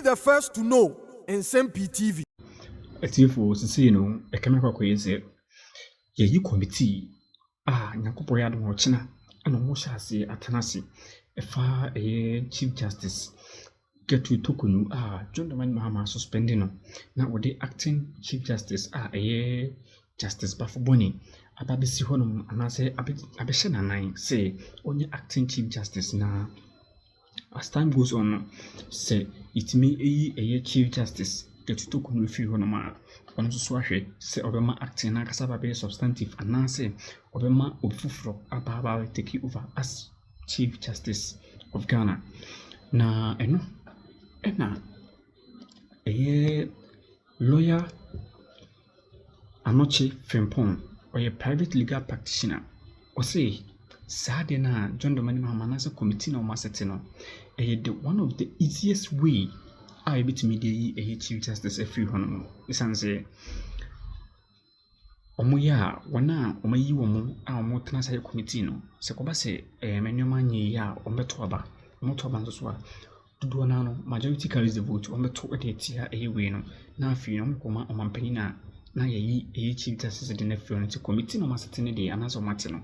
the first to know Nsem-Pii TV. Etiefo sisi no ekemekwa kweze ye yi committee nyakopo ya do china ana mo hyase atanase efa chief justice get to tokunu John Mahama suspending no na wode acting chief justice justice Bafoboni ababisi honom anase abehye nanan say onye acting chief justice na as time goes on say it may chief justice get to tokunu free honoma ono so ahwe say obema acting na kasaba be substantive anase obema obfufro ababa take over as chief justice of Ghana na lawyer Anokye Frimpong or a private legal practitioner or say sad na John Mahama as a committee no masetino one of the easiest way I bit me a chief justice every one is omoya wana omayi womo omo tena say committee no se ko ba se menoma nyi ya ometo aba nso so do na no majority carries the vote ometo e tia we no na afi no koma omampani na ye chief justice de na front committee no masete ne de anaso mate no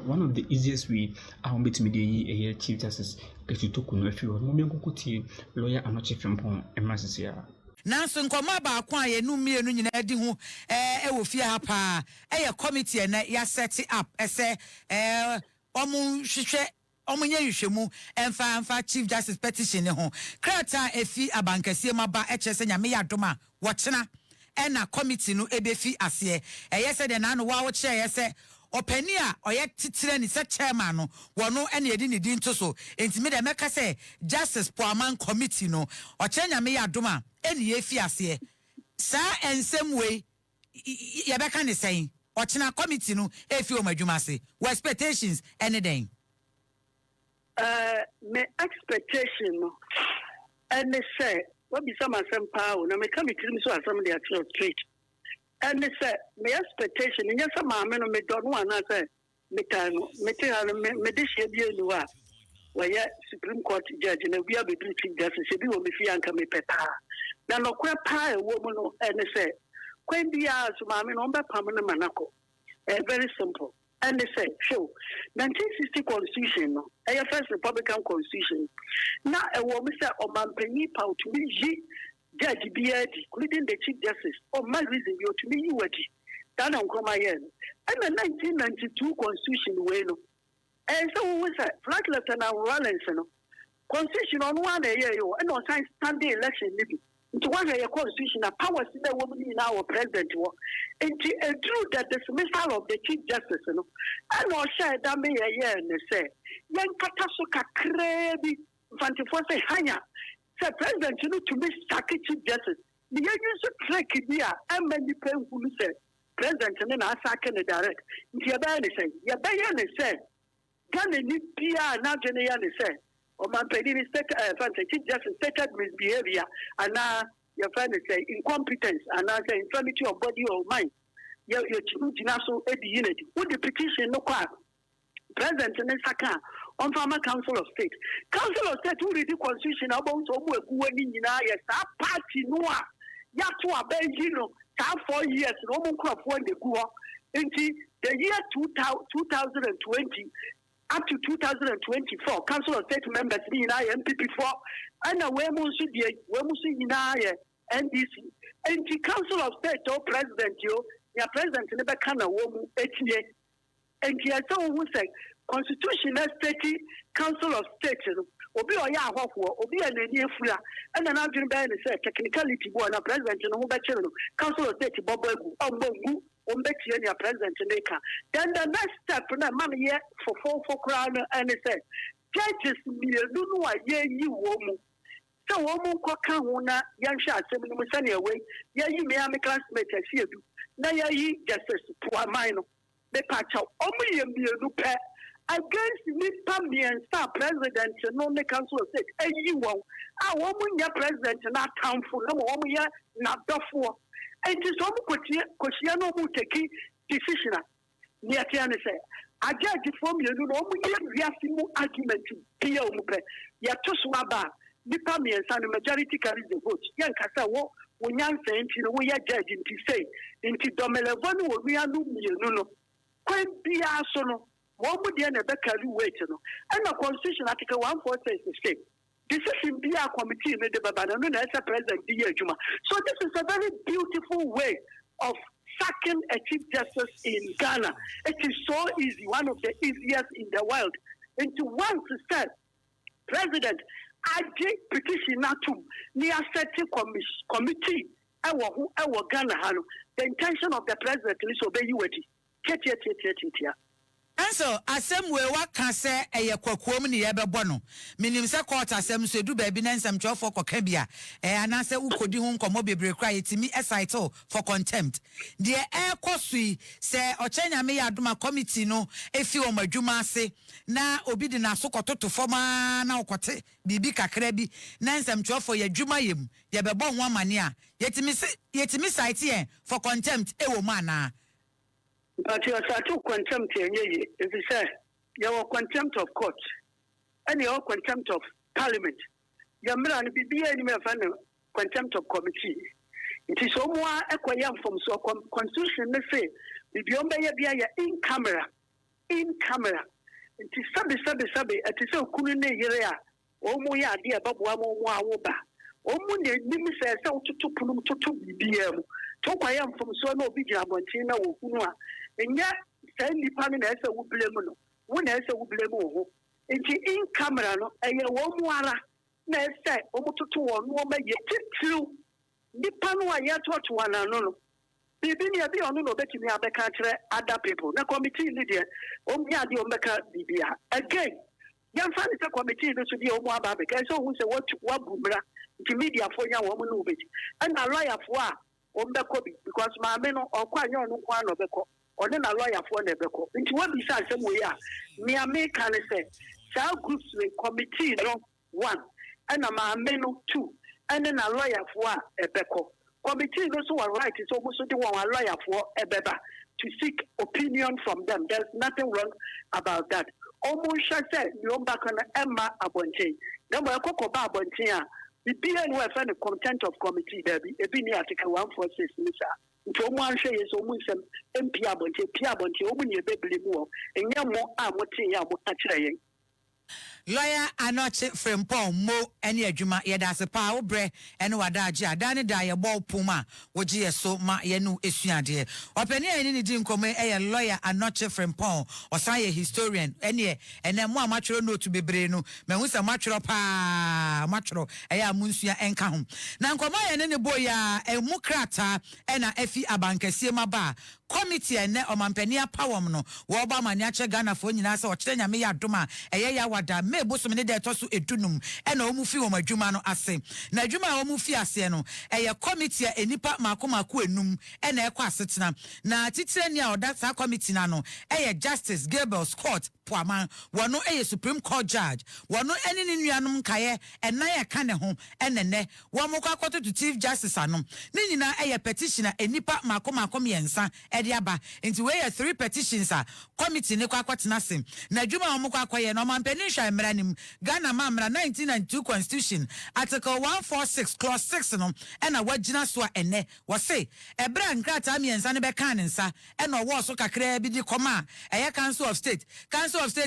one of the easiest way bit me de chief justice to kunu afi wo mo menkokotie lawyer Anokye Frimpong emrasisia Nanso nkoma ba akwa ye nu mienu nyina di ho wo fie ha pa committee na ya set up ese omu hwehwe omunye hwehwemu emfa chief justice petition ne ho krata efi abankasie maba echese nyame ya doma wo chena na committee no ebefi ase yese de na no wa wo che yese opani a oye titire ni se chairman no wono ene edi ni din to so entimi de meka se justice Pwamang committee no o chenya me ya doma ene ye fi ase sa ensem we ye beka ne sen o chena committee no efi o madwuma se we expectations ene den me expectation no ene say what be some Nsem-Pii na me committee so asem dey straight. And they said, my expectation, and yes, my man, me don't want to say, me this year, you are. Why, Supreme Court judge, and we are the chief justice, you will be free and come papa. Now, no quite pie, woman, and they say, when the hours, my man, on the permanent manako. Very simple. And they say, sure, 1960 Constitution, a first Republican Constitution. Now, a woman said, oh, my penny pound to me. Judge BID, including the Chief Justice, or my reason you to me, you were done on Comayan. And the 1992 Constitution, well, and so was a flight lieutenant Wallenson. Constitution on 1 year, and on Sunday election, into 1 year Constitution, a power in the woman in our president war. And true that the dismissal of the Chief Justice, and all said that may a year and say, young Katasuka Krebi, Fantifosa Hanya. Say president, you know, to be Chief Justice. The use of track here, and many people who say, President, and then I second the direct. Yabayani said, can the NPR now generally say, or my penny Chief Justice stated misbehavior, and now your friend say incompetence, and now say infirmity of body or mind. Your national unity. Would the petition no quite? President and then Saka. On former Council of State. Council of State who read the Constitution about a party noa. Yatua Belgino, 4 years, Roman crop when they go into the year 2020 up to 2024. Council of State members in MPP4 and a Wemusi in NDC. And the Council of State or President, your President never can a woman 8 years. And here someone who said, Constitutional State Council of State, Obi Oya Hofo, Obi and Fula, and an argument by the technicality board, a president and Council of State Bobu, Ombongu, Ombeki and your president Neka. Then the next step, money yet for 4 crown and it said, judges, you know, I hear you woman. So, woman, Kokana, Yansha, 7 months away, yeah, you may have a classmate as you do. Now, ye justice, Pwamang, the patch out, only a mere pair. Against Mr. and Star President, no the Council of State, and you won't. I want your president not town for no woman, not the four. And it is almost Koshiano Muteki decision. Near Tiana say, I judge from you, no argument to Pio Mupe, Yatuswaba, nipa miensa no majority carries the vote yen kasa wo wonyansa enti no wo ya judge enti say enti domelevo no wo nua no mienu no kwan bia so no wo mu de na be carry weight no and the constitution article 146 say decision bia committee no de baba no na esa president di adwuma. So this is a very beautiful way of sacking a chief justice in Ghana. It is so easy, one of the easiest in the world. And to once said, President, I did petition not to near setting committee. I will Ghana. The intention of the president is obey you. And so, asem we wa kan se eye kwakuom ne ye bebo no. Minim se court asem so du ba bi na nsam for koka bia. Anase ukodi ho nkomo bebre kra yetimi excited for contempt. De ekosui se ochenya me yadoma committee no efi o madwuma ase na obi de na so kototo foma na okote bibi kakra bi na nsam for ye dwuma yem ye bebo ho amane a yetimi site for contempt e wo mana. But you are to contempt if you say you are contempt of court and you are contempt of parliament. You are be any contempt of committee. It is more equayam from so constitution say the beyond in camera. It is sabi it is so kunune yerea omo ya dia babu amo awoba omo ne nimi se to punum to bibiem to kwayam from so no bi abontin na wo kunu a enya say nipa na ese wo blame no wo na ese wo blame wo enti in camera no eye wo mu ara na ese omo toto wo no ma ye titiru nipa no a ye to wana no bibi ni abi ono no betimi abeka kire other people na committee leader omo ya de omeka bibia again yan fa ni committee no so di omo aba be kai so hu se what bumra nti media fo nya wo mo no obeti and na lawyer fo a ombeko bi because ma me no okwa nya ono kwa no beko one na lawyer for na beko nti what be say asem we a me American say sa groups we committee no 1 and ma me no 2 and na lawyer for a beko committee no so right so almost the one lawyer for a beba to seek opinion from them. There's nothing wrong about that. Almost say you back on Emma Abonte. Then we go back Abonte. The PN were found a content of committee there. A bini article 146 Mr. To one say is almost MP Abonte, Pia Abonte, open your baby more, and your more Amote Amote. Lawyer Anokye from Mo any adwuma yeda se pa wo bre ene wadaje adane da ye ball puma woji ye so ma ye nu esuade opani eni ni di nkome lawyer Anokye from osan ye historian ene mo amatwero note bebre no mehu se matwero pa matwero amunsua enka ho na nkoma ye ne boya emu krata ena afi abankasie maba committee ene omampani apawom no wo ba mani ache Ghana fo nyina se o kire nyame ya doma ya wada mebosom ne de toso edunum ena omu fi wo madwuma no ase na adwuma omu fi ase no committee enipa makomako enum ena ekọ asetena na titire ni a oda sa committee na no Justice Gabriel Scott Pwamang wono Supreme Court judge wono eni ni nuanom kaye ena ye ka ne ho enene wo mo kwakoto to Chief Justice anom ni nyina petition enipa makomako yensa ede aba nti we 3 petitions a committee ne kwakotena sem na adwuma wo mo kwakoye no mampeni hwa mranim Ghana mamra 1992 constitution article 146 clause 6 no ena wagina so ene wo se ebra nkrata miensa ne beka ne nsa ena wo so kakra bi di koma council of state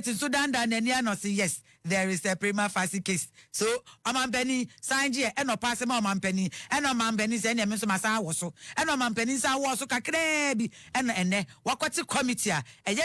in Sudan dan ania no say yes there is a prima facie case so amampeni sanje eno pass ma amampeni eno amampeni se ene so masa wo so eno amampeni sa wo so kakra bi eno ene wakoti committee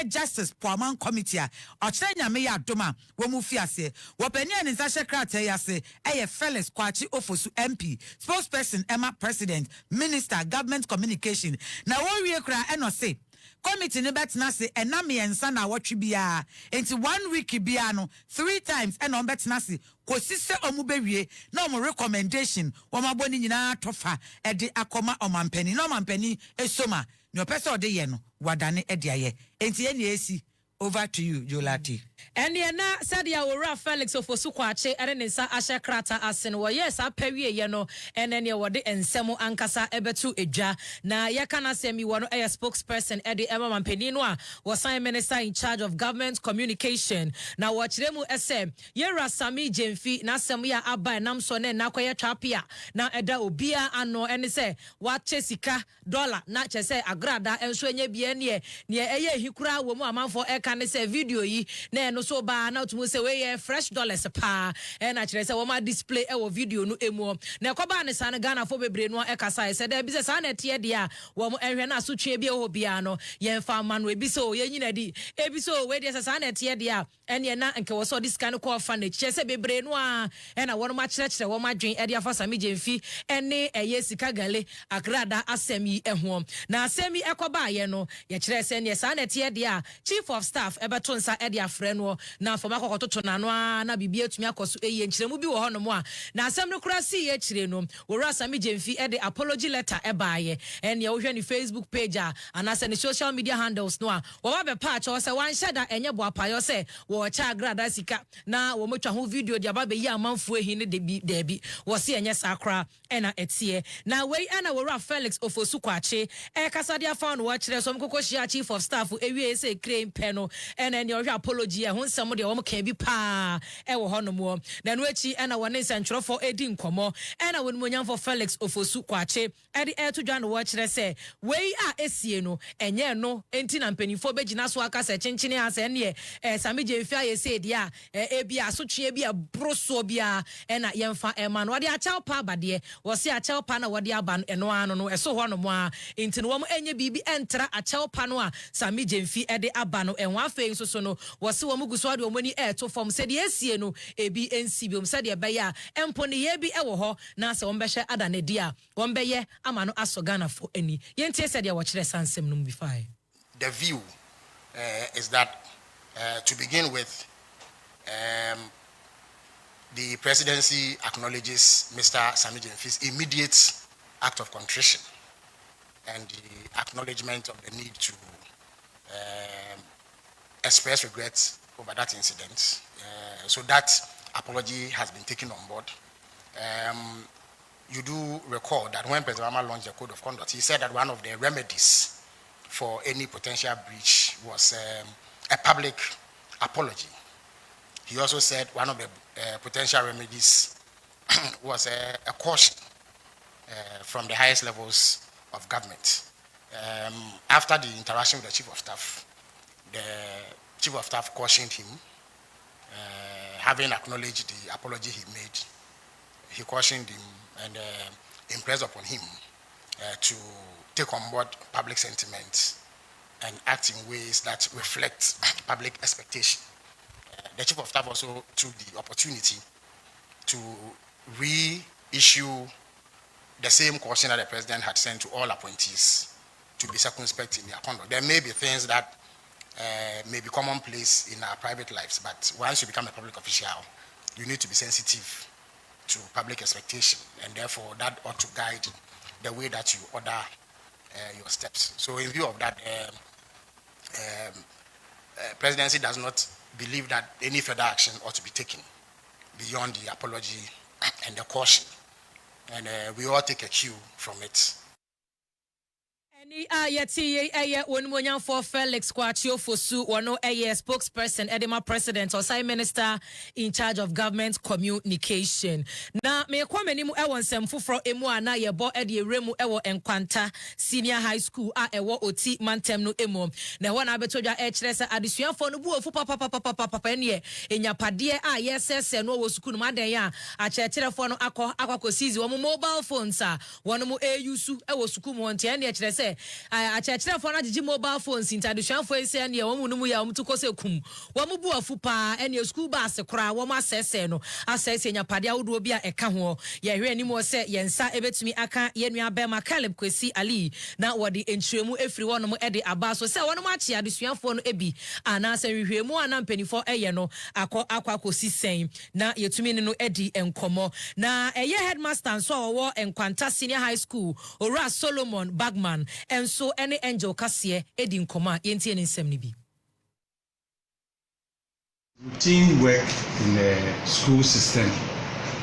Justice Pwamang committee ochire nyame ya doma wo mu fi ase wo pani ani sa shekrata ya se Felix Kwachi Ofosu MP spokesperson Emma President Minister Government Communication na wo wie kra eno say committee ne betna se enam yensa na wotwe bia enti 1 week bia no 3 times eno betna se kosise omu bewie na omu recommendation wo maboni nyina tofa ede akoma omampani na omampani esoma ne opese ode ye no wadane ede aye enti ye ne esi Over to you, Jolati. And na said ya wura Felix Ofosu kwache ene nsa ahye krata asen wo yes apawie ye no ene ne wode ensemo ankasa ebetu edwa na ye kana semi wo no spokesperson Eddie Emma Mampeni no a was minister in charge of government communication na wo kire mu ese ye rasami jemfi na asem ya aba nam so ne na kwaye twapia na eda obia ano ene se wache sika dollar na che se agrada enso enye bia ne eye hikura wo mu amanfo eka ne se video yi na no so ba na to say we fresh dollars pa and actually say we display e video no emu na ekoba ne san Ghana fo bebre no e kasa say da bi say san na tie dia wo mo ehwe na so twe bi ho bia no ye fa ma no ebi so ye nyina di ebi so we dey say san na tie dia ene na nke wo so this kind call fan na che say bebre no a e na wo ma kire kire wo ma dwen e dia fa sami jemfi ene eye sika gale agrada asemi eho na asemi ekoba ye no ye kire say ne san na tie dia chief of staff ebeto nsa e dia frɛ no na foma kokototo na no na bibia atumi akoso eye nkyeremu bi wo hɔ no mo a na asɛm no kura si ye kyire no wura Sami Jemfi e de apology letter e baaye en ye wo hwɛ ni Facebook page a anase ni social media handles no a wo ba be pa cho sɛ wan hyɛ da enye bo apayo sɛ wo cha agrada sika na wo motwa ho video dia ba be yi amanfo ehi ne de bi wo se enye sakra ena etie na wei ana wura Felix Ofosu kwache e kasa dia fa no wo kyerɛ so mkoko hia chief of staff ewie sɛ crane peno ena ne wo hwɛ apology ho nsɛm de wo mka bi pa e wo hɔ no mo na no achi ena wone nsɛntwerɛfo edi nkomo ena wonu monyamfo Felix Ofosu kwache e de to dwa no wo kyerɛ sɛ wei a esie no enye no enti na mpanifo begina so aka sɛ kyenkyene a sɛ ne Sami Jemfi aye sɛ dia ebi asotwe bi a broso bia ena yemfa ema no wode akyɛw pa abade wo se akyɛw pa na wode aba eno ano no ɛso hɔ no mo a enti no wo enye bibi entra akyɛw pa no a Sami Jemfi e de aba no enwa afei nso so no wo se wo muguso ade omani to form said esie no ebi ensibiom said e be ya empo ne ye bi e wo ho na se won be hye ada ne dia won be ye ama no aso Ghana fo ani yentie said e wo kire sansem no bi fine. The view is that to begin with the presidency acknowledges Mr. Sami Jemfi's immediate act of contrition and the acknowledgement of the need to express regrets over that incident. So that apology has been taken on board. You do recall that when President Mahama launched the Code of Conduct, he said that one of the remedies for any potential breach was a public apology. He also said one of the potential remedies was a caution from the highest levels of government. After the interaction with the Chief of Staff, the Chief of Staff cautioned him, having acknowledged the apology he made. He cautioned him and impressed upon him to take on board public sentiment and act in ways that reflect public expectation. The Chief of Staff also took the opportunity to reissue the same caution that the President had sent to all appointees to be circumspect in their conduct. There may be things that may be commonplace in our private lives, but once you become a public official, you need to be sensitive to public expectation, and therefore that ought to guide the way that you order your steps. So in view of that, presidency does not believe that any further action ought to be taken beyond the apology and the caution, and we all take a cue from it. Yeti wonmonyan for Felix Kwachio Fosu wono spokesperson Edema president or Prime Minister in charge of government communication. Na me kwameni mu ewo nsem foforo emu ana ye bo ede remu ewo Enkwanta Senior High School a ewo oti mantem no emu. Na ho na betodwa kire se adesuafo no bu ofu papa ne enyapade a yesese no wo sukuu no maden ya a chekirefo no akwa seize wo mobile phones a wono mu use ewo sukuu mo ntia ne kire se a chekirefo na gigi mobile phones intadesuafo ese ne wo mu no mu ya wo mtu kose kum wo mu bu ofu pa ene school bus kora wo ma sese no asese enyapade awodo bi a eka ho ye hwe ani mo se yensa ebetumi aka yenua bema Caleb Kwesi Ali na wodi entremu efiri wono mo ede aba so se wono mo achi adesuafo no ebi ana se hwehwemu ana mpanifo eye no akwa kosi sen na yetumi ne no edi enkomo na eye headmaster so owo Enkwanta Senior High School Ora Solomon Bagman enso ene Angel Kase edi nkoma yentie ne nsem ne bi. Routine work in the school system.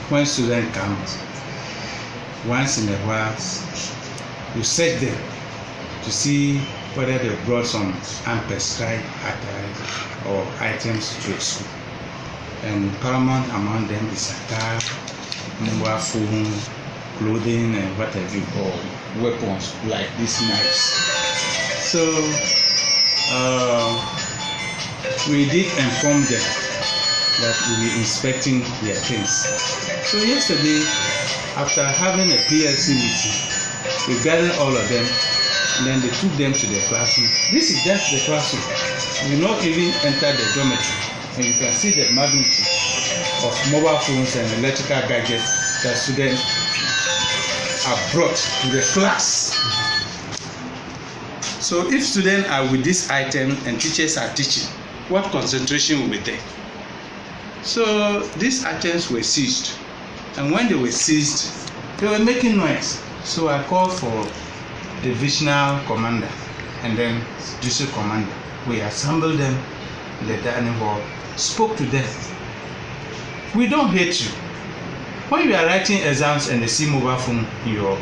When students come, once in a while, you search them to see whether they brought some unprescribed attire or items to school. And paramount among them is attire, mobile phone, clothing, and whatever you call weapons like these knives. So we did inform them that we'll be inspecting their things. So yesterday, after having a PLC meeting, we gathered all of them, and then they took them to the classroom. This is just the classroom. We will not even enter the dormitory, and you can see the magnitude of mobile phones and electrical gadgets that students are brought to the class. So if students are with this item and teachers are teaching, what concentration will be there? So these items were seized, and when they were seized, they were making noise. So I called for divisional commander and then district commander. We assembled them in the dining hall, spoke to them. We don't hate you. When you are writing exams and they see mobile phone in your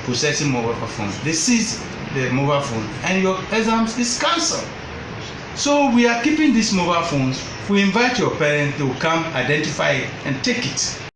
possessing mobile phone, they seize the mobile phone and your exams is cancelled. So we are keeping these mobile phones. We invite your parents to come identify it and take it.